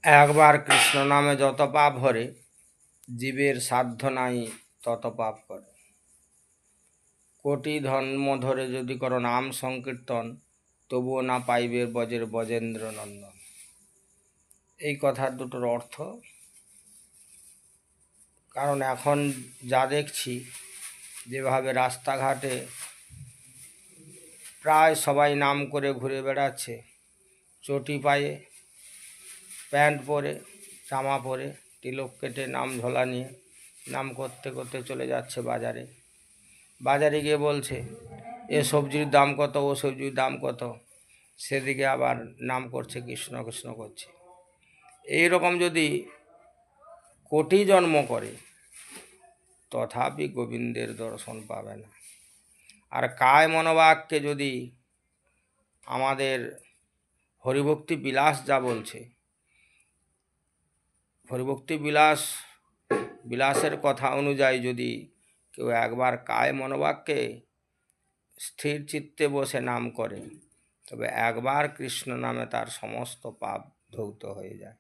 একবার কৃষ্ণ নামে যত পাপ হরে, জীবের সাধ্য নাই তত পাপ করে। কোটি ধর্ম ধরে যদি করো নাম সংকীর্তন, তবুও না পাইবে ব্রজের ব্রজেন্দ্র নন্দন। এই কথার দুটোর অর্থ, কারণ এখন যা দেখছি যেভাবে রাস্তাঘাটে প্রায় সবাই নাম করে ঘুরে বেড়াচ্ছে, চটি পায়ে, প্যান্ট পরে, জামা পরে, তিলক কেটে, নাম ঝোলা নিয়ে নাম করতে করতে চলে যাচ্ছে বাজারে। বাজারে গিয়ে বলছে এ সবজির দাম কত, ও সবজির দাম কত, সেদিকে আবার নাম করছে, কৃষ্ণ কৃষ্ণ করছে। এই রকম যদি কোটি জন্ম করে, তথাপি গোবিন্দের দর্শন পাবে না। আর কায় মনোবাক্যে যদি আমাদের হরিভক্তি বিলাস যা বলছে, হরিভক্তি বিলাসের কথা অনুযায়ী যদি কেউ একবার কায় মনোবাক্যে স্থির চিত্তে বসে নাম করে, তবে একবার কৃষ্ণ নামে তার সমস্ত পাপ ধৌত হয়ে যায়।